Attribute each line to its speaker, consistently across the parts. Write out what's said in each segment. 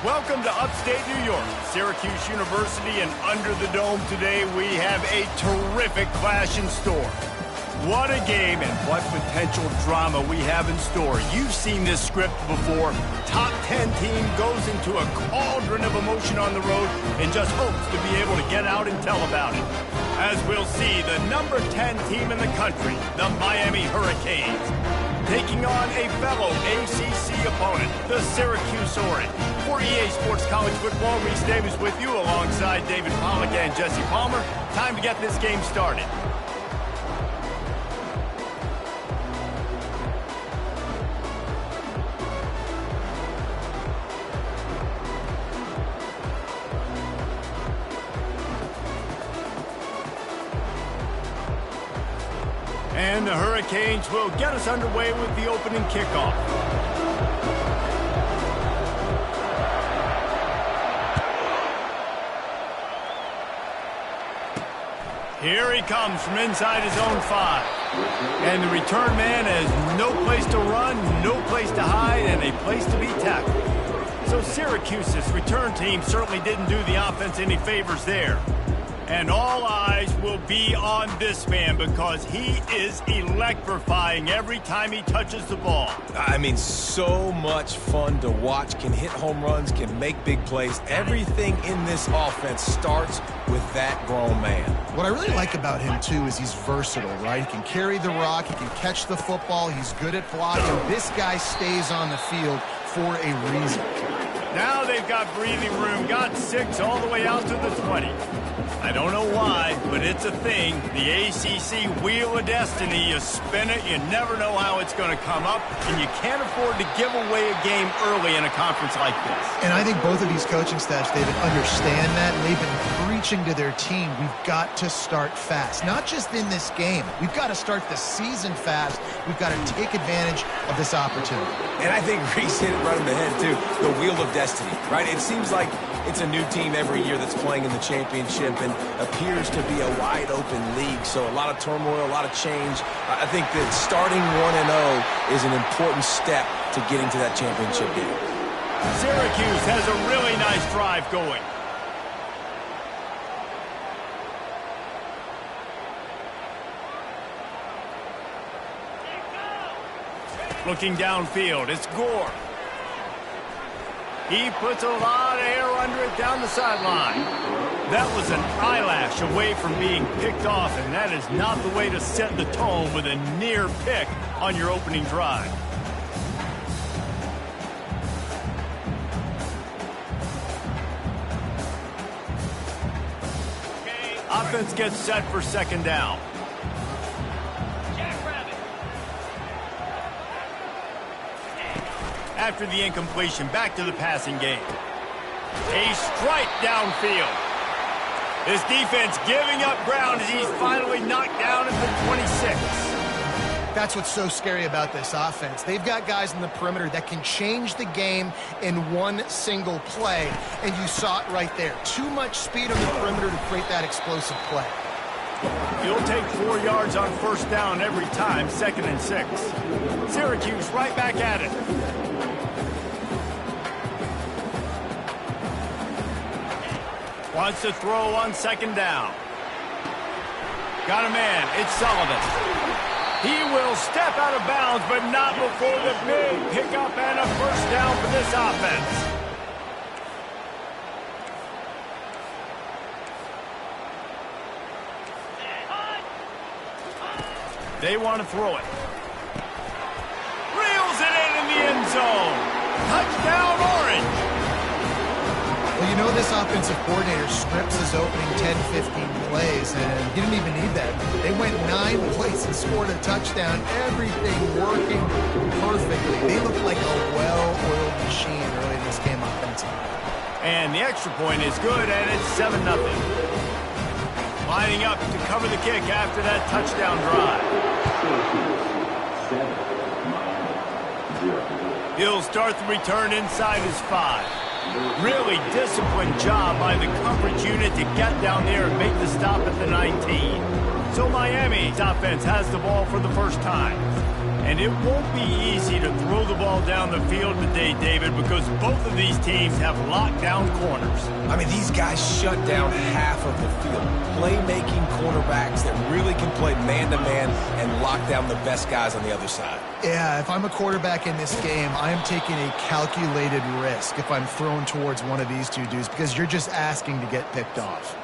Speaker 1: Welcome to upstate New York, Syracuse University, and under the dome today we have a terrific clash in store. What a game and what potential drama we have in store. You've seen this script before. Top 10 team goes into a cauldron of emotion on the road and just hopes to be able to get out and tell about it. As we'll see, the number 10 team in the country, the Miami Hurricanes, taking on a fellow ACC opponent, the Syracuse Orange. For EA Sports College Football, Reese Davis with you alongside David Pollack and Jesse Palmer. Time to get this game started. And the Hurricanes will get us underway with the opening kickoff. Here he comes from inside his own 5. And the return man has no place to run, no place to hide, and a place to be tackled. So Syracuse's return team certainly didn't do the offense any favors there. And all eyes will be on this man because he is electrifying every time he touches the ball.
Speaker 2: I mean, so much fun to watch. Can hit home runs, can make big plays. Everything in this offense starts with that grown man.
Speaker 3: What I really like about him, too, is he's versatile, right? He can carry the rock, he can catch the football, he's good at blocking. This guy stays on the field for a reason.
Speaker 1: Now they've got breathing room, got 6 all the way out to the 20. I don't know why, but it's a thing. The ACC Wheel of Destiny, you spin it, you never know how it's going to come up, and you can't afford to give away a game early in a conference like this.
Speaker 3: And I think both of these coaching staffs, David, understand that, and they've been preaching to their team, we've got to start fast. Not just in this game. We've got to start the season fast. We've got to take advantage of this opportunity.
Speaker 2: And I think Reese hit it right on the head, too. The Wheel of Destiny, right? It seems like it's a new team every year that's playing in the championship and appears to be a wide-open league. So a lot of turmoil, a lot of change. I think that starting 1-0 is an important step to getting to that championship game.
Speaker 1: Syracuse has a really nice drive going. Looking downfield, it's Gore. He puts a lot of air under it down the sideline. That was an eyelash away from being picked off, and that is not the way to set the tone with a near pick on your opening drive. Offense gets set for second down. After the incompletion, back to the passing game. A strike downfield. This defense giving up ground as he's finally knocked down at the 26.
Speaker 3: That's what's so scary about this offense. They've got guys in the perimeter that can change the game in one single play, and you saw it right there. Too much speed on the perimeter to create that explosive play.
Speaker 1: You'll take 4 yards on first down every time, 2nd and 6. Syracuse right back at it. Wants to throw on second down. Got a man. It's Sullivan. He will step out of bounds, but not before the big pickup and a first down for this offense. They want to throw it. Reels it in the end zone. Touchdown, Orange.
Speaker 3: Well, you know this offensive coordinator scripts his opening 10-15 plays, and he didn't even need that. They went 9 plays and scored a touchdown. Everything working perfectly. They look like a well-oiled machine early in this game offensively.
Speaker 1: And the extra point is good, and it's 7-0. Lining up to cover the kick after that touchdown drive. He'll start the return inside his 5. Really disciplined job by the coverage unit to get down there and make the stop at the 19. So Miami's offense has the ball for the first time. And it won't be easy to throw the ball down the field today, David, because both of these teams have lockdown corners.
Speaker 2: I mean, these guys shut down half of the field. Playmaking cornerbacks that really can play man-to-man and lock down the best guys on the other side.
Speaker 3: Yeah, if I'm a quarterback in this game, I am taking a calculated risk if I'm thrown towards one of these two dudes because you're just asking to get picked off.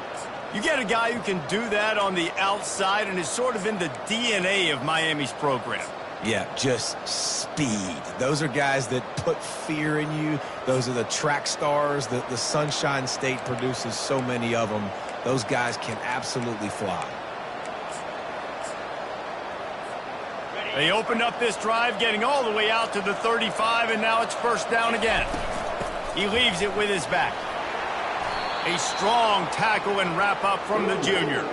Speaker 1: You get a guy who can do that on the outside and is sort of in the DNA of Miami's program.
Speaker 2: Yeah, just speed. Those are guys that put fear in you. Those are the track stars. The Sunshine State produces so many of them. Those guys can absolutely fly.
Speaker 1: They opened up this drive, getting all the way out to the 35, and now it's first down again. He leaves it with his back. A strong tackle and wrap up from the junior.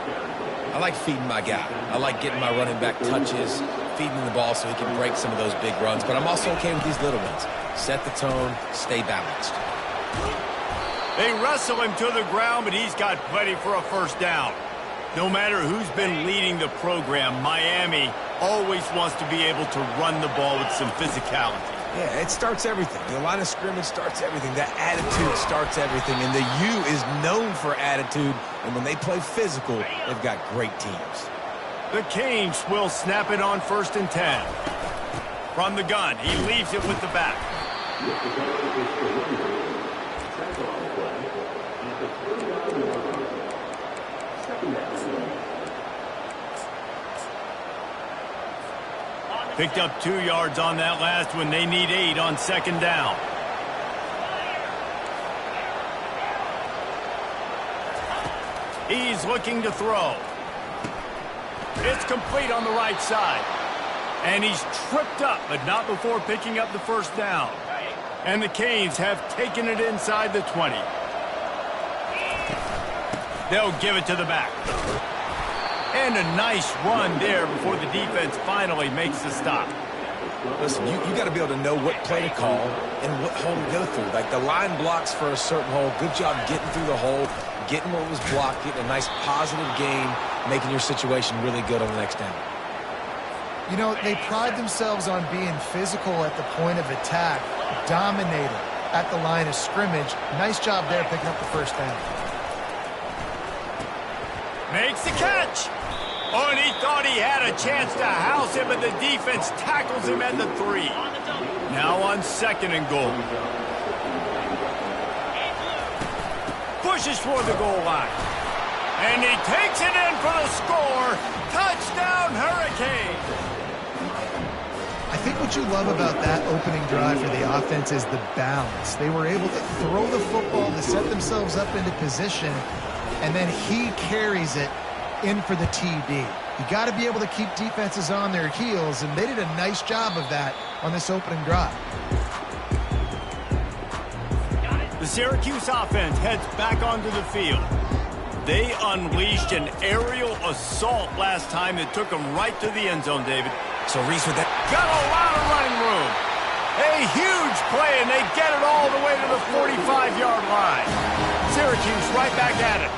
Speaker 2: I like feeding my guy. I like getting my running back touches, feeding him the ball so he can break some of those big runs. But I'm also okay with these little ones. Set the tone, stay balanced.
Speaker 1: They wrestle him to the ground, but he's got plenty for a first down. No matter who's been leading the program, Miami always wants to be able to run the ball with some physicality.
Speaker 2: Yeah, it starts everything. The line of scrimmage starts everything. That attitude starts everything. And the U is known for attitude. And when they play physical, they've got great teams.
Speaker 1: The Canes will snap it on 1st and 10. From the gun, he leaves it with the back. Picked up 2 yards on that last one. They need 8 on 2nd down. He's looking to throw. It's complete on the right side. And he's tripped up, but not before picking up the first down. And the Canes have taken it inside the 20. They'll give it to the back. And a nice run there before the defense finally makes the stop.
Speaker 2: Listen, you got to be able to know what play to call and what hole to go through. Like the line blocks for a certain hole. Good job getting through the hole, getting what was blocked, getting a nice positive gain, making your situation really good on the next down.
Speaker 3: You know, they pride themselves on being physical at the point of attack, dominating at the line of scrimmage. Nice job there picking up the first down.
Speaker 1: Makes the catch. Oh, and he thought he had a chance to house him, but the defense tackles him at the 3. Now on 2nd and goal. Pushes for the goal line. And he takes it in for the score. Touchdown, Hurricane.
Speaker 3: I think what you love about that opening drive for the offense is the balance. They were able to throw the football to set themselves up into position, and then he carries it in for the TD. You got to be able to keep defenses on their heels, and they did a nice job of that on this opening drive.
Speaker 1: The Syracuse offense heads back onto the field. They unleashed an aerial assault last time that took them right to the end zone, David.
Speaker 2: So Reese with that.
Speaker 1: Got a lot of running room. A huge play, and they get it all the way to the 45-yard line. Syracuse right back at it.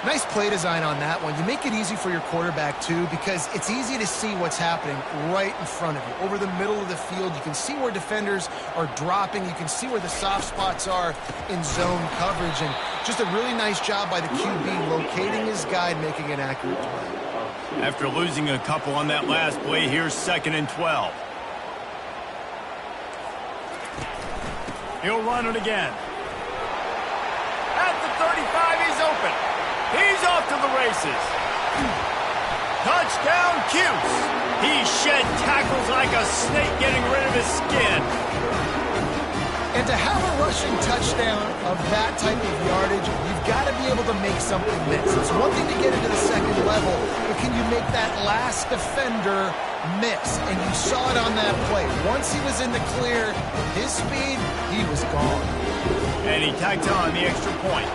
Speaker 3: Nice play design on that one. You make it easy for your quarterback, too, because it's easy to see what's happening right in front of you. Over the middle of the field, you can see where defenders are dropping. You can see where the soft spots are in zone coverage. And just a really nice job by the QB locating his guy, making an accurate play.
Speaker 1: After losing a couple on that last play, here's 2nd and 12. He'll run it again. At the 35, he's open. He's off to the races. Touchdown, Cuse. He shed tackles like a snake getting rid of his skin.
Speaker 3: And to have a rushing touchdown of that type of yardage, you've got to be able to make something miss. It's one thing to get into the 2nd level, but can you make that last defender miss? And you saw it on that play. Once he was in the clear, his speed, he was gone.
Speaker 1: And he tagged on the extra point.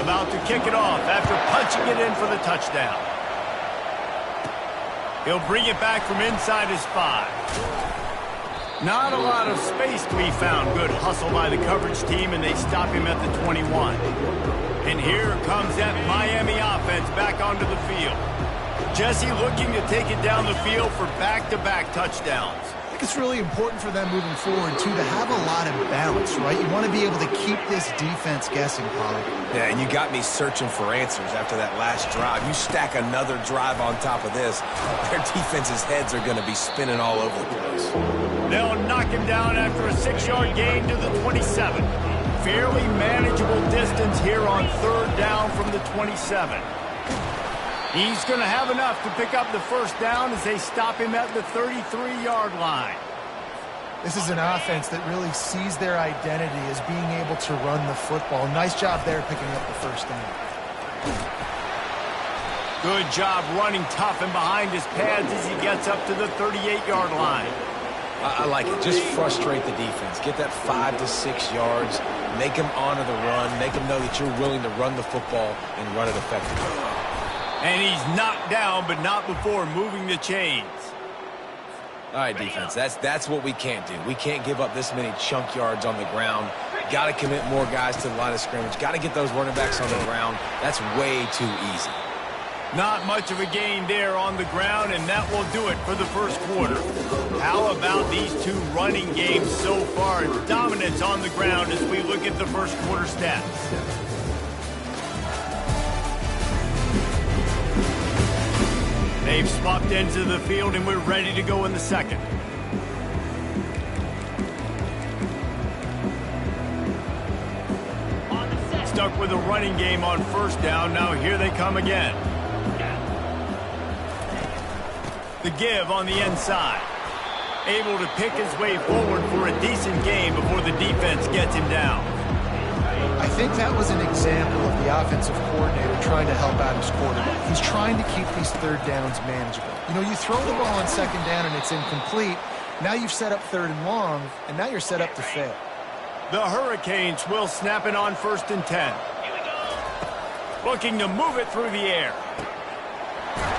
Speaker 1: About to kick it off after punching it in for the touchdown. He'll bring it back from inside his 5. Not a lot of space to be found. Good hustle by the coverage team, and they stop him at the 21. And here comes that Miami offense back onto the field. Jesse looking to take it down the field for back-to-back touchdowns.
Speaker 3: I think it's really important for them moving forward, too, to have a lot of balance, right? You want to be able to keep this defense guessing, Pollard.
Speaker 2: Yeah, and you got me searching for answers after that last drive. You stack another drive on top of this, their defense's heads are going to be spinning all over the place.
Speaker 1: They'll knock him down after a 6-yard gain to the 27. Fairly manageable distance here on third down from the 27. He's going to have enough to pick up the first down as they stop him at the 33-yard line.
Speaker 3: This is an offense that really sees their identity as being able to run the football. Nice job there picking up the first down.
Speaker 1: Good job running tough and behind his pads as he gets up to the 38-yard line.
Speaker 2: I like it. Just frustrate the defense. Get that 5 to 6 yards. Make them honor the run. Make them know that you're willing to run the football and run it effectively.
Speaker 1: And he's knocked down, but not before moving the chains.
Speaker 2: All right, defense, that's what we can't do. We can't give up this many chunk yards on the ground. Got to commit more guys to the line of scrimmage. Got to get those running backs on the ground. That's way too easy.
Speaker 1: Not much of a gain there on the ground, and that will do it for the first quarter. How about these two running games so far? Dominance on the ground as we look at the first quarter stats. They've swapped into the field, and we're ready to go in the second. Stuck with a running game on first down. Now here they come again. The give on the inside. Able to pick his way forward for a decent game before the defense gets him down.
Speaker 3: I think that was an example of the offensive coordinator trying to help out his quarterback. He's trying to keep these third downs manageable. You know, you throw the ball on second down and it's incomplete. Now you've set up third and long, and now you're set up to fail.
Speaker 1: The Hurricanes will snap it on 1st and 10. Looking to move it through the air.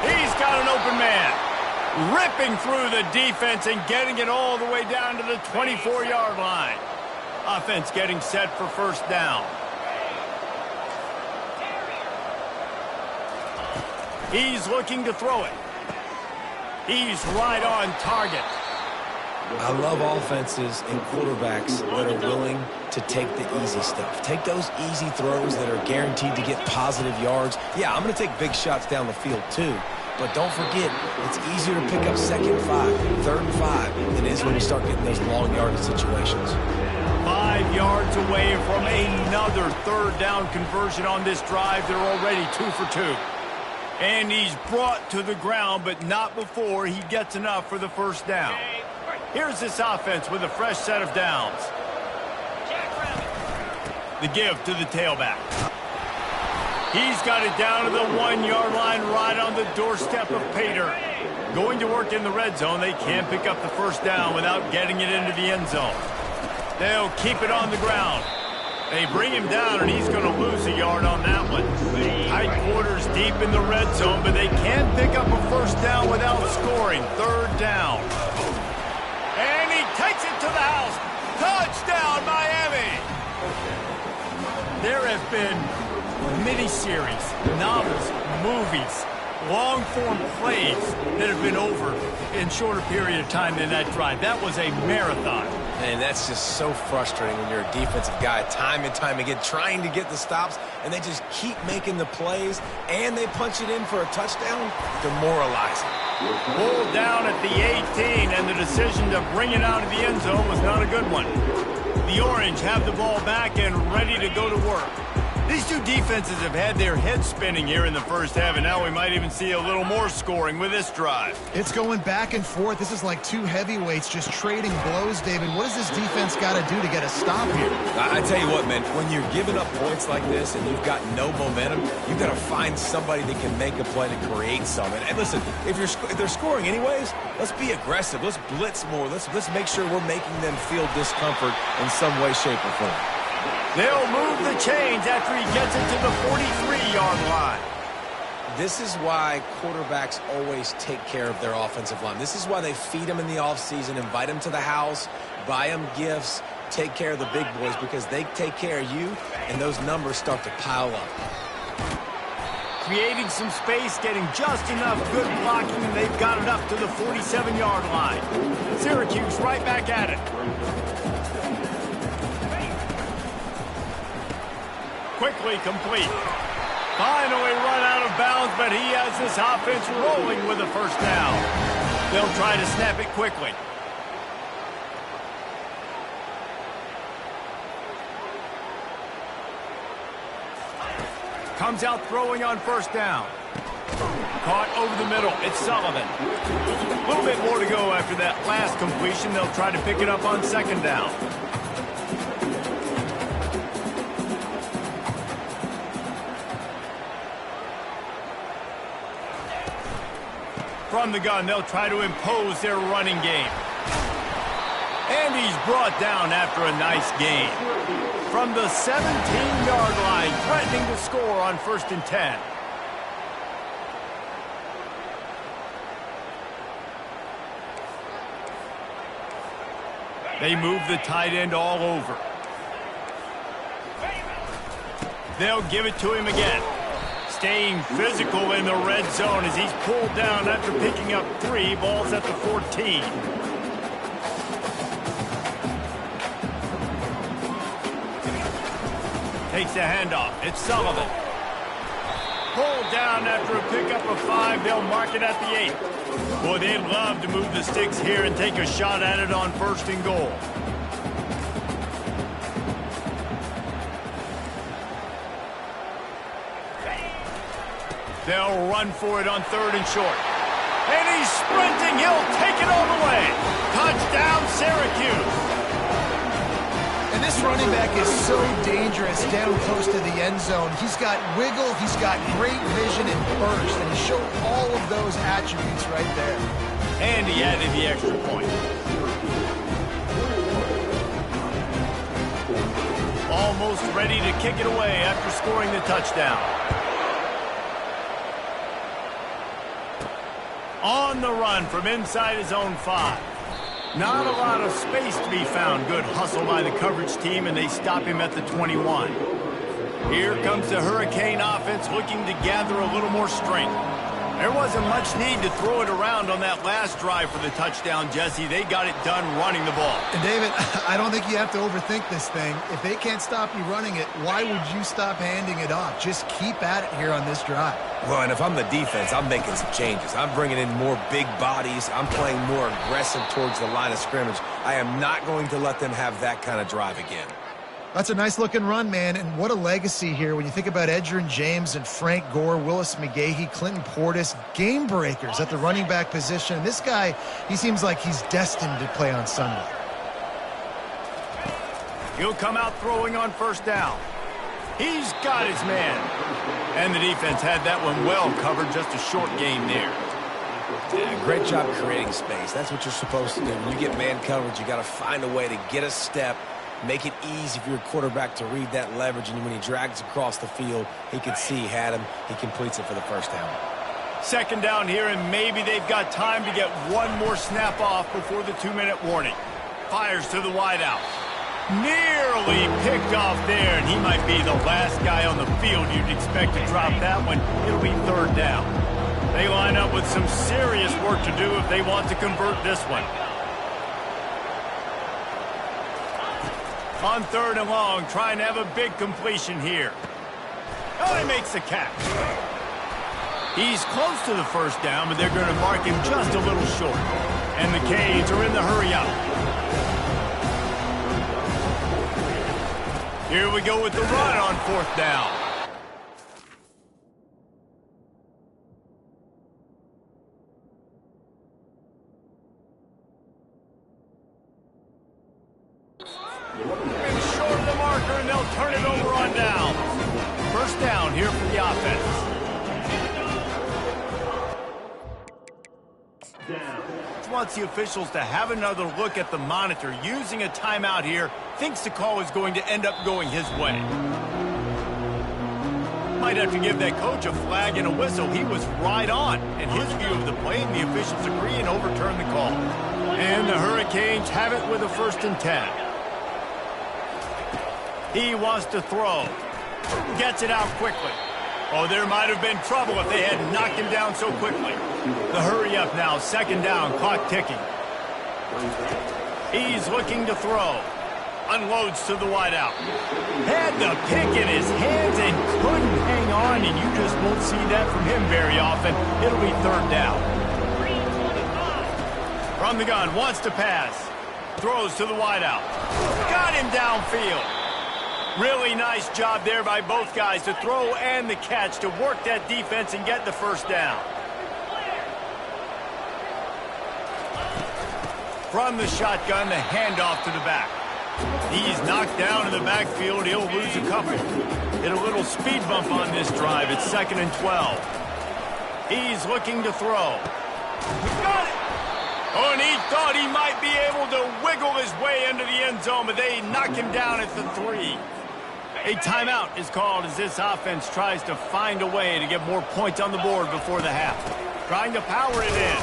Speaker 1: He's got an open man. Ripping through the defense and getting it all the way down to the 24-yard line. Offense getting set for first down. He's looking to throw it. He's right on target.
Speaker 2: I love offenses and quarterbacks that are willing to take the easy stuff. Take those easy throws that are guaranteed to get positive yards. Yeah, I'm going to take big shots down the field too. But don't forget, it's easier to pick up 2nd and 5, 3rd and 5 than it is when you start getting those long yardage situations.
Speaker 1: 5 yards away from another third down conversion on this drive. They're already 2 for 2. And he's brought to the ground, but not before he gets enough for the first down. Here's this offense with a fresh set of downs. The give to the tailback. He's got it down to the 1-yard line right on the doorstep of Pater. Going to work in the red zone. They can't pick up the first down without getting it into the end zone. They'll keep it on the ground. They bring him down, and he's going to lose a yard on that one. Tight quarters deep in the red zone, but they can't pick up a first down without scoring. 3rd down. And he takes it to the house. Touchdown, Miami! There have been miniseries, novels, movies, long-form plays that have been over in shorter period of time than that drive. That was a marathon.
Speaker 2: And that's just so frustrating when you're a defensive guy time and time again trying to get the stops, and they just keep making the plays, and they punch it in for a touchdown. Demoralizing.
Speaker 1: Pulled down at the 18, and the decision to bring it out of the end zone was not a good one. The Orange have the ball back and ready to go to work. These two defenses have had their heads spinning here in the first half, and now we might even see a little more scoring with this drive.
Speaker 3: It's going back and forth. This is like two heavyweights just trading blows, David. What does this defense got to do to get a stop here?
Speaker 2: I tell you what, man, when you're giving up points like this and you've got no momentum, you've got to find somebody that can make a play to create something. And listen, if they're scoring anyways, let's be aggressive. Let's blitz more. Let's make sure we're making them feel discomfort in some way, shape, or form.
Speaker 1: They'll move the chains after he gets it to the 43-yard line.
Speaker 2: This is why quarterbacks always take care of their offensive line. This is why they feed them in the offseason, invite them to the house, buy them gifts, take care of the big boys, because they take care of you, and those numbers start to pile up.
Speaker 1: creating some space, getting just enough good blocking, and they've got it up to the 47-yard line. Syracuse right back at it. Quickly complete. Finally run out of bounds, but he has this offense rolling with a first down. They'll try to snap it quickly. Comes out throwing on first down. Caught over the middle. It's Sullivan. A little bit more to go after that last completion. They'll try to pick it up on second down. From the gun, they'll try to impose their running game. And he's brought down after a nice gain. From the 17-yard line, threatening to score on 1st and 10. They move the tight end all over. They'll give it to him again. Staying physical in the red zone as he's pulled down after picking up 3 balls at the 14. Takes the handoff. It's Sullivan. Pulled down after a pickup of 5. They'll mark it at the 8. Boy, they'd love to move the sticks here and take a shot at it on 1st and goal. They'll run for it on 3rd and short. And he's sprinting. He'll take it all the way. Touchdown, Syracuse.
Speaker 3: And this running back is so dangerous down close to the end zone. He's got wiggle, he's got great vision and burst, and he showed all of those attributes right there.
Speaker 1: And he added the extra point. Almost ready to kick it away after scoring the touchdown. On the run from inside his own 5. Not a lot of space to be found. Good hustle by the coverage team, and they stop him at the 21. Here comes the Hurricane offense looking to gather a little more strength. There wasn't much need to throw it around on that last drive for the touchdown, Jesse. They got it done running the ball.
Speaker 3: And David, I don't think you have to overthink this thing. If they can't stop you running it, why would you stop handing it off? Just keep at it here on this drive.
Speaker 2: Well, and if I'm the defense, I'm making some changes. I'm bringing in more big bodies. I'm playing more aggressive towards the line of scrimmage. I am not going to let them have that kind of drive again.
Speaker 3: That's a nice-looking run, man, and what a legacy here when you think about Edgerrin James and Frank Gore, Willis McGahee, Clinton Portis, game breakers at the running back position. And this guy, he seems like he's destined to play on Sunday.
Speaker 1: He'll come out throwing on 1st down. He's got his man. And the defense had that one well covered, just a short gain there.
Speaker 2: Yeah, great job creating space. That's what you're supposed to do. When you get man coverage, you got to find a way to get a step, make it easy for your quarterback to read that leverage, and when he drags across the field, he can see he had him. He completes it for the 1st down.
Speaker 1: 2nd down here, and maybe they've got time to get one more snap off before the 2-minute warning. Fires to the wideout. Nearly picked off there, and he might be the last guy on the field you'd expect to drop that one. It'll be 3rd down. They line up with some serious work to do if they want to convert this one. On 3rd and long, trying to have a big completion here. Oh, he makes the catch. He's close to the 1st down, but they're going to mark him just a little short. And the Canes are in the hurry-up. Here we go with the run on 4th down. Short of the marker, and they'll turn it over on down. 1st down here for the offense. Wants the officials to have another look at the monitor. Using a timeout here, thinks the call is going to end up going his way. Might have to give that coach a flag and a whistle. He was right on in his view of the play, and the officials agree and overturn the call. And the Hurricanes have it with a 1st and 10. He wants to throw. Gets it out quickly. Oh, there might have been trouble if they had knocked him down so quickly. The hurry up now, second down, clock ticking. He's looking to throw. Unloads to the wideout. Had the pick in his hands and couldn't hang on, and you just won't see that from him very often. It'll be third down. From the gun, wants to pass. Throws to the wideout. Got him downfield. Really nice job there by both guys to throw and the catch to work that defense and get the first down. From the shotgun, the handoff to the back. He's knocked down in the backfield. He'll lose a couple. Hit a little speed bump on this drive. It's 2nd and 12. He's looking to throw. Got it! Oh, and he thought he might be able to wiggle his way into the end zone, but they knock him down at the 3. A timeout is called as this offense tries to find a way to get more points on the board before the half. Trying to power it in.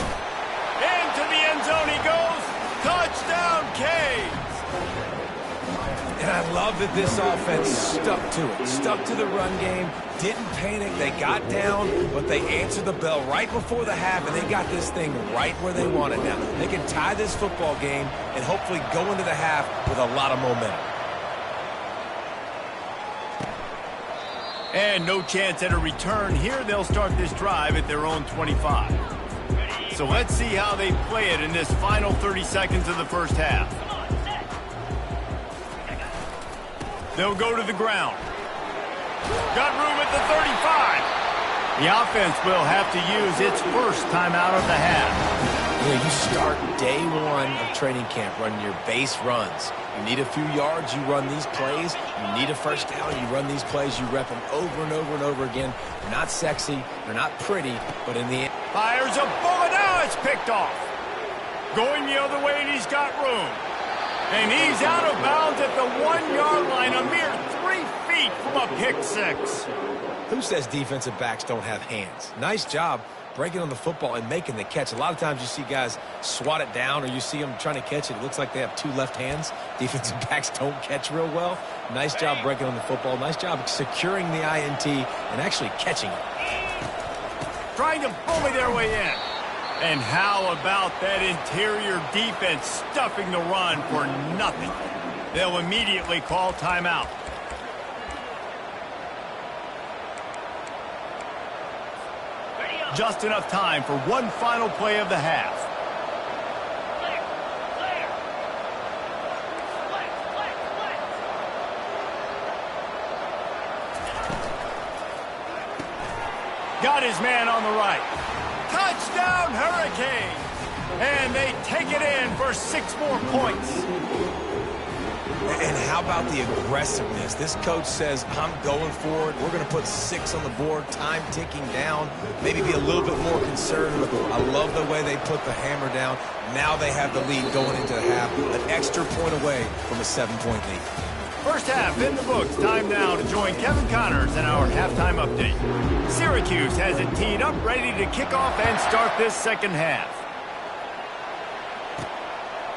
Speaker 1: Into the end zone he goes. Touchdown, Canes!
Speaker 2: And I love that this offense stuck to it. Stuck to the run game. Didn't panic. They got down, but they answered the bell right before the half, and they got this thing right where they want it now. They can tie this football game and hopefully go into the half with a lot of momentum.
Speaker 1: And no chance at a return here. They'll start this drive at their own 25. So let's see how they play it in this final 30 seconds of the first half. They'll go to the ground. Got room at the 35. The offense will have to use its first timeout of the half.
Speaker 2: You start day one of training camp running your base runs. You need a few yards, you run these plays. You need a first down, you run these plays. You rep them over and over and over again. They're not sexy, they're not pretty, but in the end...
Speaker 1: Fires a bullet. Now it's picked off. Going the other way, and he's got room. And he's out of bounds at the 1-yard line, a mere 3 feet from a pick six.
Speaker 2: Who says defensive backs don't have hands? Nice job breaking on the football and making the catch. A lot of times you see guys swat it down or you see them trying to catch it. It looks like they have 2 left hands. Defensive backs don't catch real well. Nice job breaking on the football. Nice job securing the INT and actually catching it.
Speaker 1: Trying to bully their way in. And how about that interior defense stuffing the run for nothing? They'll immediately call timeout. Just enough time for one final play of the half. Got his man on the right. Touchdown, Hurricanes! And they take it in for 6 more points.
Speaker 2: And how about the aggressiveness? This coach says, I'm going for it. We're going to put 6 on the board, time ticking down, maybe be a little bit more conservative. I love the way they put the hammer down. Now they have the lead going into the half, an extra point away from a 7-point lead.
Speaker 1: First half in the books. Time now to join Kevin Connors in our halftime update. Syracuse has it teed up, ready to kick off and start this second half.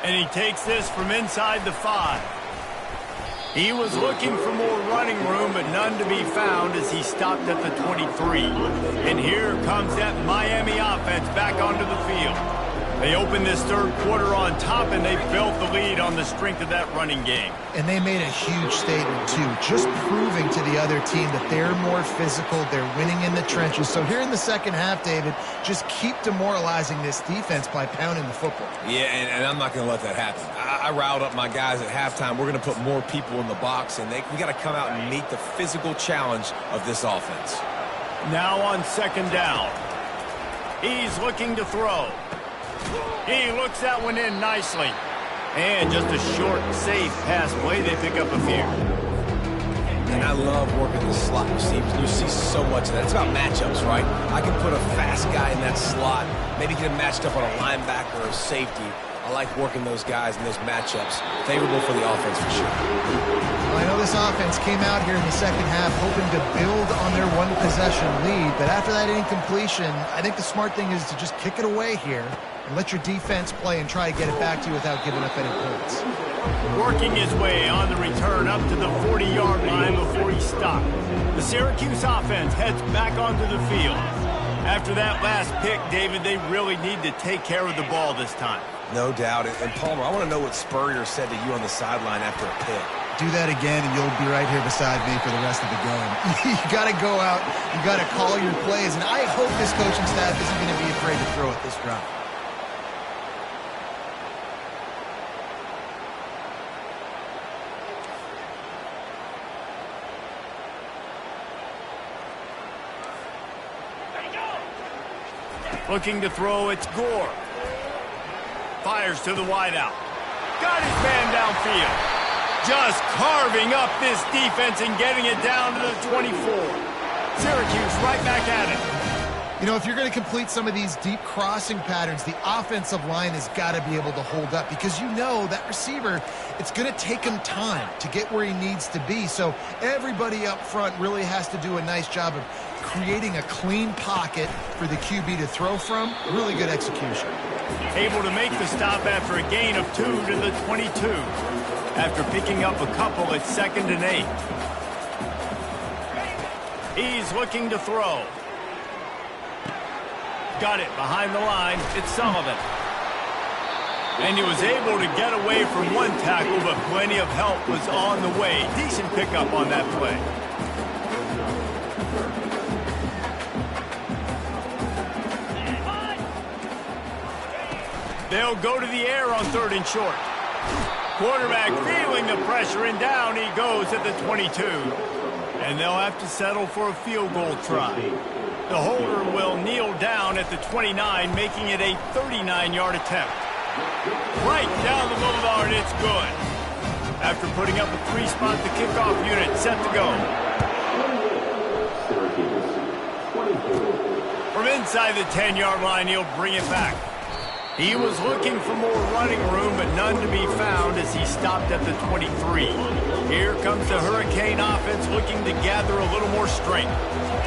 Speaker 1: And he takes this from inside the 5. He was looking for more running room, but none to be found as he stopped at the 23. And here comes that Miami offense back onto the field. They opened this third quarter on top, and they built the lead on the strength of that running game.
Speaker 3: And they made a huge statement, too, just proving to the other team that they're more physical, they're winning in the trenches. So here in the second half, David, just keep demoralizing this defense by pounding the football.
Speaker 2: Yeah, and I'm not going to let that happen. I riled up my guys at halftime. We're going to put more people in the box, and we got to come out and meet the physical challenge of this offense.
Speaker 1: Now on second down. He's looking to throw. He looks that one in nicely. And just a short, safe pass play. They pick up a few.
Speaker 2: And I love working the slot receivers. You see so much of that. It's about matchups, right? I can put a fast guy in that slot, maybe get him matched up on a linebacker or a safety. I like working those guys in those matchups. Favorable for the offense for sure.
Speaker 3: Well, I know this offense came out here in the second half hoping to build on their one-possession lead, but after that incompletion, I think the smart thing is to just kick it away here and let your defense play and try to get it back to you without giving up any points.
Speaker 1: Working his way on the return up to the 40-yard line before he stopped. The Syracuse offense heads back onto the field. After that last pick, David, they really need to take care of the ball this time.
Speaker 2: No doubt. And Palmer, I want to know what Spurrier said to you on the sideline after a pick.
Speaker 3: Do that again, and you'll be right here beside me for the rest of the game. You got to go out. You got to call your plays. And I hope this coaching staff isn't going to be afraid to throw it this drive.
Speaker 1: Looking to throw, it's Gore. Fires to the wideout. Got his man downfield. Just carving up this defense and getting it down to the 24. Syracuse right back at it.
Speaker 3: You know, if you're going to complete some of these deep crossing patterns, the offensive line has got to be able to hold up because you know that receiver, it's going to take him time to get where he needs to be. So everybody up front really has to do a nice job of creating a clean pocket for the QB to throw from. Really good execution.
Speaker 1: Able to make the stop after a gain of 2 to the 22. After picking up a couple at 2nd and 8. He's looking to throw. Got it behind the line. It's Sullivan. And he was able to get away from one tackle, but plenty of help was on the way. Decent pickup on that play. They'll go to the air on 3rd and short. Quarterback feeling the pressure, and down he goes at the 22. And they'll have to settle for a field goal try. The holder will kneel down at the 29, making it a 39-yard attempt. Right down the boulevard, it's good. After putting up a 3-spot, the kickoff unit set to go. From inside the 10-yard line, he'll bring it back. He was looking for more running room, but none to be found as he stopped at the 23. Here comes the Hurricane offense looking to gather a little more strength.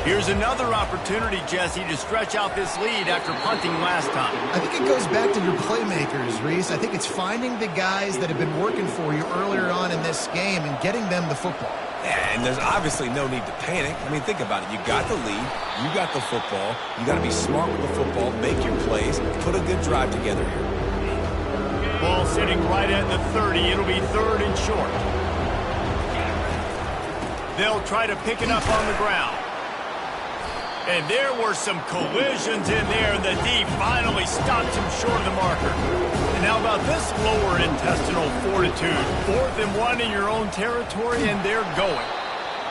Speaker 1: Here's another opportunity, Jesse, to stretch out this lead after punting last time.
Speaker 3: I think it goes back to your playmakers, Reese. I think it's finding the guys that have been working for you earlier on in this game and getting them the football.
Speaker 2: Yeah, and there's obviously no need to panic. I mean, think about it. You got the lead. You got the football. You got to be smart with the football, make your plays, put a good drive together here.
Speaker 1: Ball sitting right at the 30. It'll be 3rd and short. They'll try to pick it up on the ground. And there were some collisions in there, and the D finally stops him short of the marker. And how about this lower intestinal fortitude? 4th and 1 in your own territory, and they're going.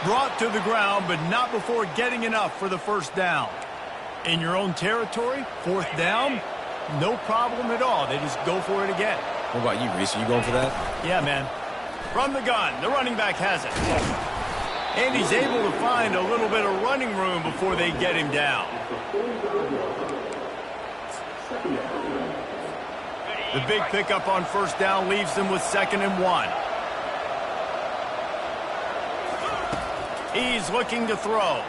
Speaker 1: Brought to the ground, but not before getting enough for the first down. In your own territory, 4th down, no problem at all. They just go for it again.
Speaker 2: What about you, Reese? Are you going for that?
Speaker 1: Yeah, man. From the gun, the running back has it. And he's able to find a little bit of running room before they get him down. The big pickup on 1st down leaves them with 2nd and 1. He's looking to throw.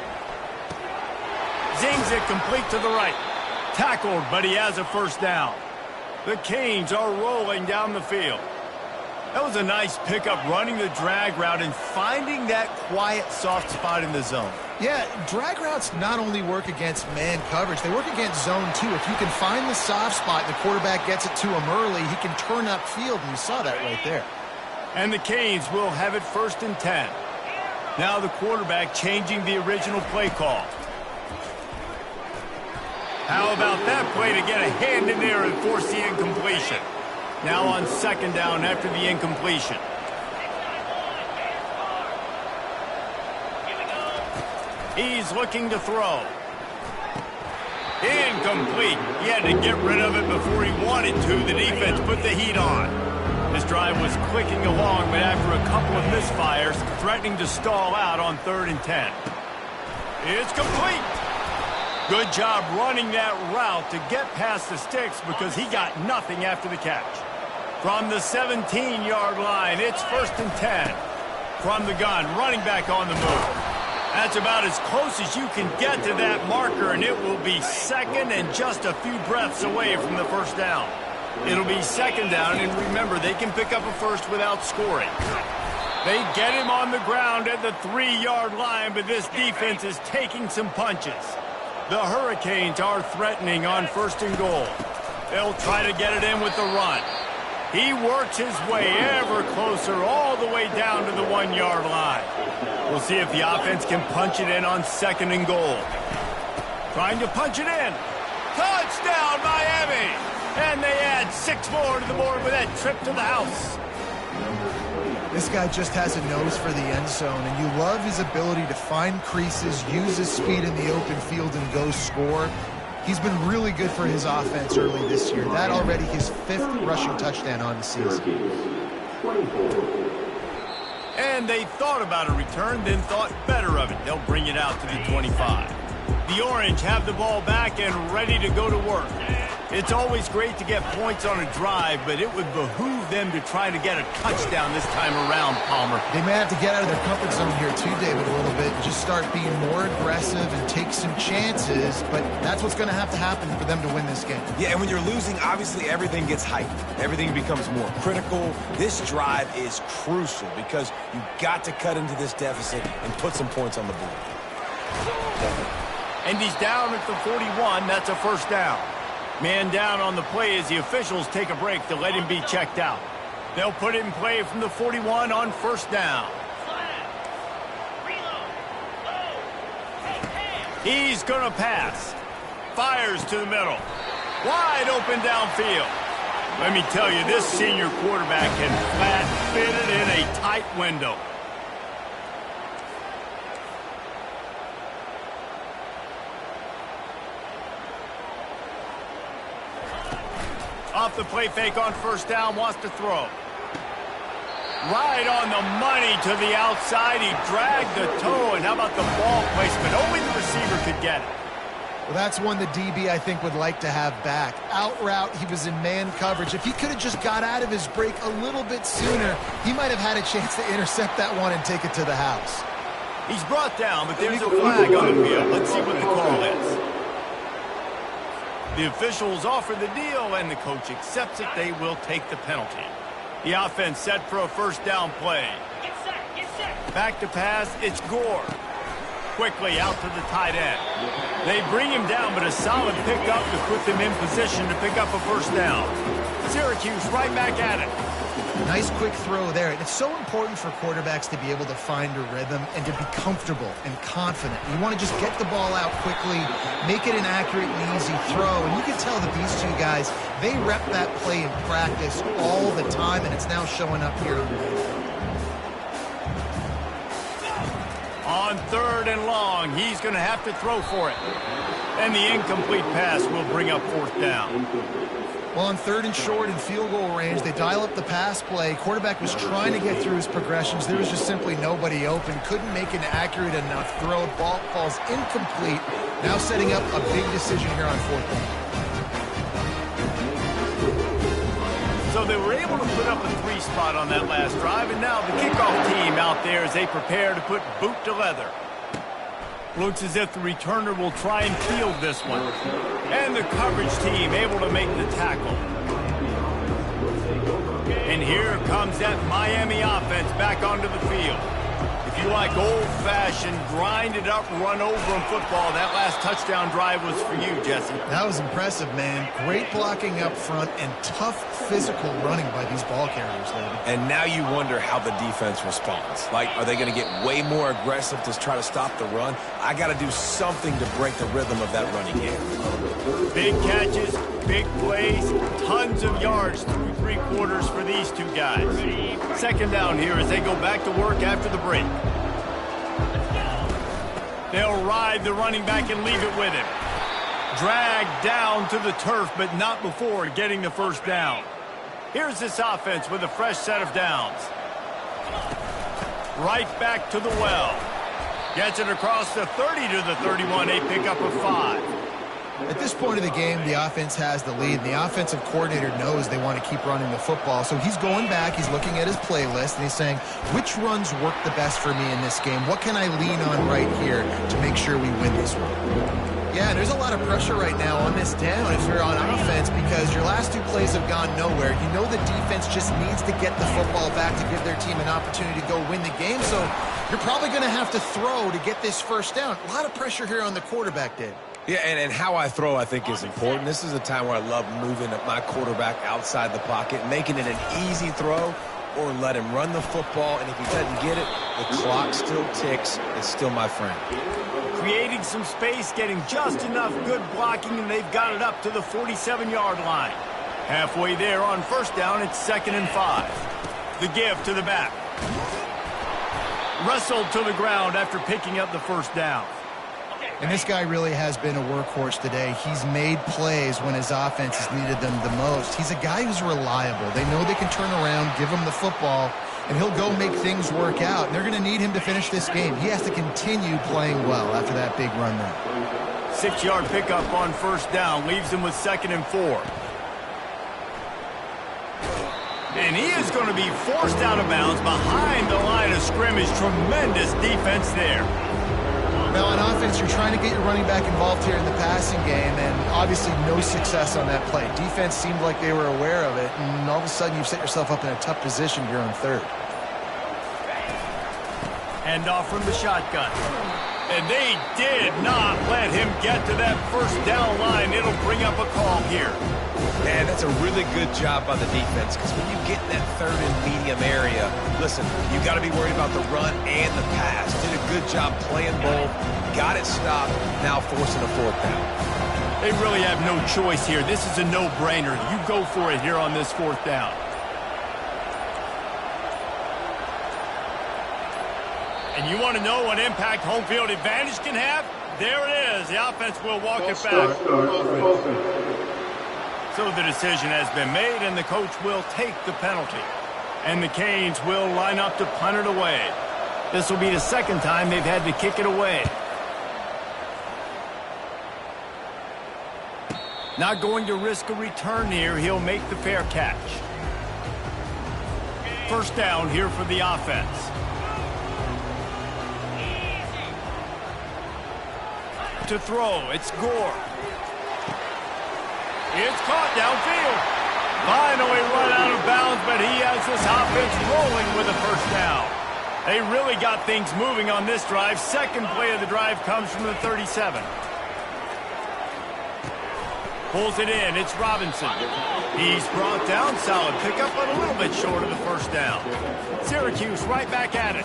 Speaker 1: Zings it complete to the right. Tackled, but he has a 1st down. The Canes are rolling down the field. That was a nice pickup, running the drag route and finding that quiet, soft spot in the zone.
Speaker 3: Yeah, drag routes not only work against man coverage, they work against zone too. If you can find the soft spot and the quarterback gets it to him early, he can turn upfield, and you saw that right there.
Speaker 1: And the Canes will have it 1st and 10. Now the quarterback changing the original play call. How about that play to get a hand in there and force the incompletion? Now on 2nd down after the incompletion. He's looking to throw. Incomplete. He had to get rid of it before he wanted to. The defense put the heat on. This drive was clicking along, but after a couple of misfires, threatening to stall out on 3rd and 10. It's complete. Good job running that route to get past the sticks because he got nothing after the catch. From the 17-yard line, it's 1st and 10. From the gun, running back on the move. That's about as close as you can get to that marker, and it will be 2nd and just a few breaths away from the 1st down. It'll be second down, and remember, they can pick up a first without scoring. They get him on the ground at the 3-yard line, but this defense is taking some punches. The Hurricanes are threatening on 1st and goal. They'll try to get it in with the run. He works his way ever closer all the way down to the 1-yard line. We'll see if the offense can punch it in on 2nd and goal. Trying to punch it in. Touchdown, Miami! And they add 6 more to the board with that trip to the house.
Speaker 3: This guy just has a nose for the end zone, and you love his ability to find creases, use his speed in the open field, and go score. He's been really good for his offense early this year. That already his 5th rushing touchdown on the season.
Speaker 1: And they thought about a return, then thought better of it. They'll bring it out to the 25. The Orange have the ball back and ready to go to work. It's always great to get points on a drive, but it would behoove them to try to get a touchdown this time around, Palmer.
Speaker 3: They may have to get out of their comfort zone here too, David, a little bit, and just start being more aggressive and take some chances, but that's what's going to have to happen for them to win this game.
Speaker 2: Yeah, and when you're losing, obviously everything gets heightened. Everything becomes more critical. This drive is crucial because you've got to cut into this deficit and put some points on the board.
Speaker 1: And he's down at the 41. That's a 1st down. Man down on the play as the officials take a break to let him be checked out. They'll put it in play from the 41 on 1st down. He's going to pass. Fires to the middle. Wide open downfield. Let me tell you, this senior quarterback can flat fit it in a tight window. Off the play fake on 1st down, wants to throw. Right on the money to the outside. He dragged the toe, and how about the ball placement? Only the receiver could get it.
Speaker 3: Well, that's one the DB, I think, would like to have back. Out route, he was in man coverage. If he could have just got out of his break a little bit sooner, he might have had a chance to intercept that one and take it to the house.
Speaker 1: He's brought down, but there's a flag on the field. Let's see what the call is. The officials offer the deal, and the coach accepts it. They will take the penalty. The offense set for a 1st down play. Back to pass, it's Gore. Quickly out to the tight end. They bring him down, but a solid pickup to put them in position to pick up a 1st down. Syracuse right back at it.
Speaker 3: Nice quick throw there. It's so important for quarterbacks to be able to find a rhythm and to be comfortable and confident. You want to just get the ball out quickly, make it an accurate and easy throw. And you can tell that these two guys, they rep that play in practice all the time, and it's now showing up here on the field.
Speaker 1: On 3rd and long, he's going to have to throw for it. And the incomplete pass will bring up 4th down.
Speaker 3: Well, on 3rd and short and field goal range, they dial up the pass play. Quarterback was trying to get through his progressions. There was just simply nobody open. Couldn't make an accurate enough throw. Ball falls incomplete. Now setting up a big decision here on 4th down.
Speaker 1: So they were able to put up a 3 spot on that last drive, and now the kickoff team out there as they prepare to put boot to leather. Looks as if the returner will try and field this one. And the coverage team able to make the tackle. And here comes that Miami offense back onto the field. If you like old-fashioned, grind-it-up, run-over-'em football, that last touchdown drive was for you, Jesse.
Speaker 3: That was impressive, man. Great blocking up front and tough physical running by these ball carriers, David.
Speaker 2: And now you wonder how the defense responds. Like, are they going to get way more aggressive to try to stop the run? I got to do something to break the rhythm of that running game.
Speaker 1: Big catches, big plays, tons of yards through 3 quarters for these two guys. 2nd down here as they go back to work after the break. They'll ride the running back and leave it with him. Dragged down to the turf, but not before getting the 1st down. Here's this offense with a fresh set of downs. Right back to the well. Gets it across the 30 to the 31, a pickup of 5.
Speaker 3: At this point of the game, the offense has the lead, and the offensive coordinator knows they want to keep running the football. So he's going back, he's looking at his playlist, and he's saying, which runs work the best for me in this game? What can I lean on right here to make sure we win this one? Yeah, and there's a lot of pressure right now on this down if you're on offense because your last 2 plays have gone nowhere. You know the defense just needs to get the football back to give their team an opportunity to go win the game, so you're probably going to have to throw to get this first down. A lot of pressure here on the quarterback, Dave.
Speaker 2: Yeah, and how I throw, I think, is important. This is a time where I love moving my quarterback outside the pocket, making it an easy throw, or let him run the football, and if he doesn't get it, the clock still ticks. It's still my friend.
Speaker 1: Creating some space, getting just enough good blocking, and they've got it up to the 47-yard line. Halfway there on first down, it's 2nd and 5. The give to the back. Wrestled to the ground after picking up the first down.
Speaker 3: And this guy really has been a workhorse today. He's made plays when his offense has needed them the most. He's a guy who's reliable. They know they can turn around, give him the football, and he'll go make things work out. And they're going to need him to finish this game. He has to continue playing well after that big run there.
Speaker 1: 6-yard pickup on first down leaves him with 2nd and 4. And he is going to be forced out of bounds behind the line of scrimmage. Tremendous defense there.
Speaker 3: Now, on offense, you're trying to get your running back involved here in the passing game, and obviously no success on that play. Defense seemed like they were aware of it, and all of a sudden you've set yourself up in a tough position here on 3rd.
Speaker 1: Hand off from the shotgun. And they did not let him get to that first down line. It'll bring up a call here.
Speaker 2: Man, that's a really good job by the defense because when you get in that 3rd and medium area, listen, you got to be worried about the run and the pass. Did a good job playing both, got it stopped, now forcing a 4th down.
Speaker 1: They really have no choice here. This is a no-brainer. You go for it here on this 4th down. And you want to know what impact home field advantage can have? There it is. The offense will walk it back. So the decision has been made, and the coach will take the penalty. And the Canes will line up to punt it away. This will be the 2nd time they've had to kick it away. Not going to risk a return here. He'll make the fair catch. First down here for the offense. To throw, it's Gore. It's caught downfield. Finally run out of bounds, but he has this offense rolling with a first down. They really got things moving on this drive. 2nd play of the drive comes from the 37. Pulls it in. It's Robinson. He's brought down. Solid pickup, but a little bit short of the first down. Syracuse right back at it.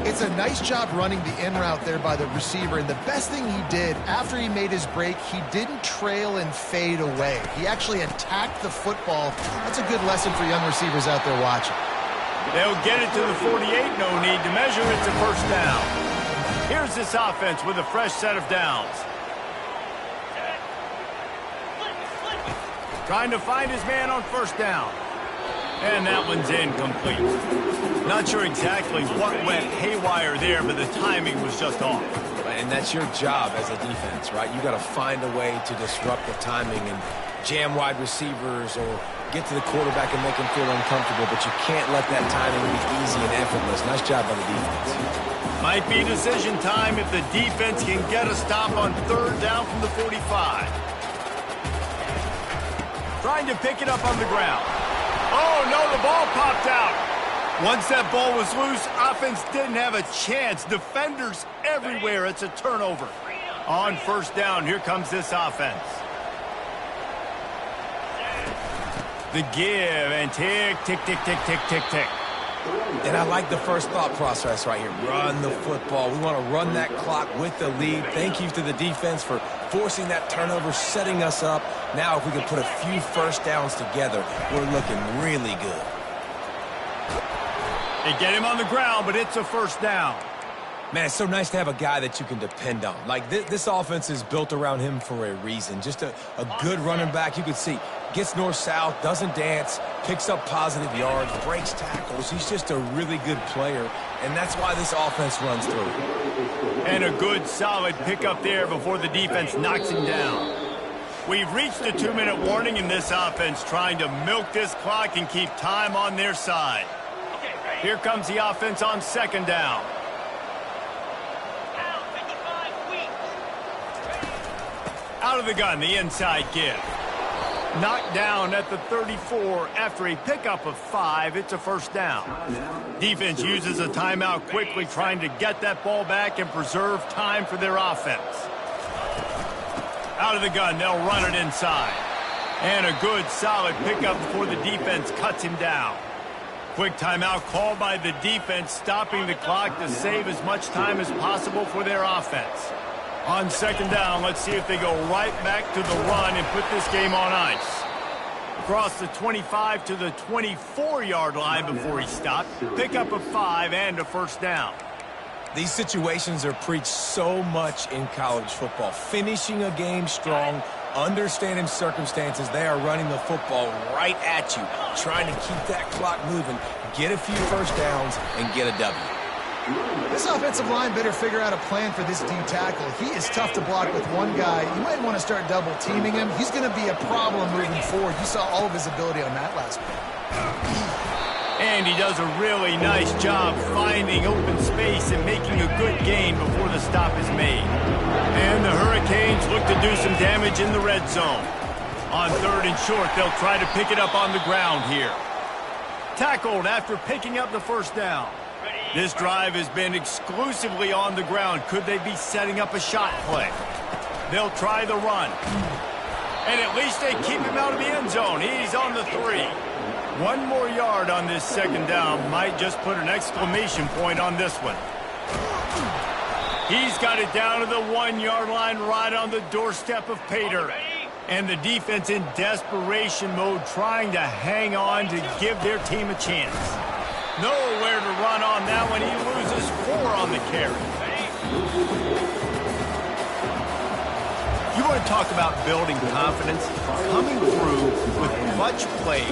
Speaker 3: It's a nice job running the in route there by the receiver, and the best thing he did after he made his break, he didn't trail and fade away. He actually attacked the football. That's a good lesson for young receivers out there watching.
Speaker 1: They'll get it to the 48. No need to measure. It's a first down. Here's this offense with a fresh set of downs. Trying to find his man on first down. And that one's incomplete. Not sure exactly what went haywire there, but the timing was just off.
Speaker 2: And that's your job as a defense, right? You got to find a way to disrupt the timing and jam wide receivers or get to the quarterback and make him feel uncomfortable, but you can't let that timing be easy and effortless. Nice job by the defense.
Speaker 1: Might be decision time if the defense can get a stop on 3rd down from the 45. Trying to pick it up on the ground. Oh, no, the ball popped out. Once that ball was loose, offense didn't have a chance. Defenders everywhere. It's a turnover. On first down, here comes this offense. The give, and tick, tick, tick, tick, tick, tick, tick.
Speaker 2: And I like the first thought process right here. Run the football. We want to run that clock with the lead. Thank you to the defense for forcing that turnover, setting us up. Now if we can put a few first downs together, we're looking really good.
Speaker 1: They get him on the ground, but it's a first down.
Speaker 2: Man, it's so nice to have a guy that you can depend on. Like, this offense is built around him for a reason. Just a good running back. You can see, gets north-south, doesn't dance, picks up positive yards, breaks tackles. He's just a really good player, and that's why this offense runs through.
Speaker 1: And a good, solid pickup there before the defense knocks him down. We've reached a 2-minute warning in this offense, trying to milk this clock and keep time on their side. Here comes the offense on second down. Out of the gun, the inside give. Knocked down at the 34 after a pickup of 5. It's a first down. Defense uses a timeout quickly, trying to get that ball back and preserve time for their offense. Out of the gun, they'll run it inside. And a good, solid pickup before the defense cuts him down. Quick timeout called by the defense, stopping the clock to save as much time as possible for their offense. On second down, let's see if they go right back to the run and put this game on ice. Across the 25 to the 24-yard line before he stopped. Pickup of 5 and a first down.
Speaker 2: These situations are preached so much in college football. Finishing a game strong, understanding circumstances. They are running the football right at you, trying to keep that clock moving, get a few first downs, and get a W.
Speaker 3: This offensive line better figure out a plan for this D tackle. He is tough to block with one guy. You might want to start double teaming him. He's going to be a problem moving forward. You saw all of his ability on that last play.
Speaker 1: And he does a really nice job finding open space and making a good gain before the stop is made. And the Hurricanes look to do some damage in the red zone. On third and short, they'll try to pick it up on the ground here. Tackled after picking up the first down. This drive has been exclusively on the ground. Could they be setting up a shot play? They'll try the run. And at least they keep him out of the end zone. He's on the 3. 1 more yard on this second down. Might just put an exclamation point on this one. He's got it down to the 1-yard line right on the doorstep of Pater. And the defense in desperation mode trying to hang on to give their team a chance. Nowhere to run on that one. He loses 4 on the carry. You want to talk about building confidence? Coming through with clutch plays,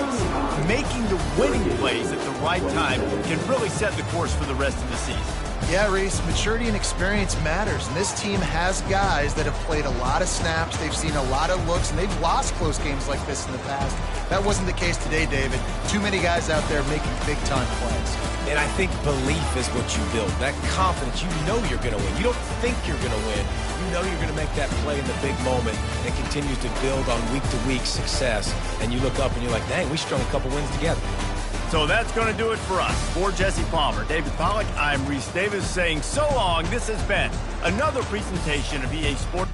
Speaker 1: making the winning plays at the right time can really set the course for the rest of the season.
Speaker 3: Yeah, Reese, maturity and experience matters, and this team has guys that have played a lot of snaps, they've seen a lot of looks, and they've lost close games like this in the past. That wasn't the case today, David. Too many guys out there making big-time plays.
Speaker 2: And I think belief is what you build. That confidence, you know you're going to win. You don't think you're going to win. You know you're going to make that play in the big moment, and it continues to build on week-to-week success. And you look up and you're like, dang, we strung a couple wins together.
Speaker 1: So that's going to do it for us. For Jesse Palmer, David Pollack, I'm Reese Davis saying so long. This has been another presentation of EA Sports.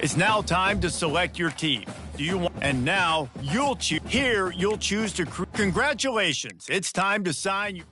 Speaker 1: It's now time to select your team. Do you want? And now you'll choose. Here, you'll choose to. Congratulations! It's time to sign.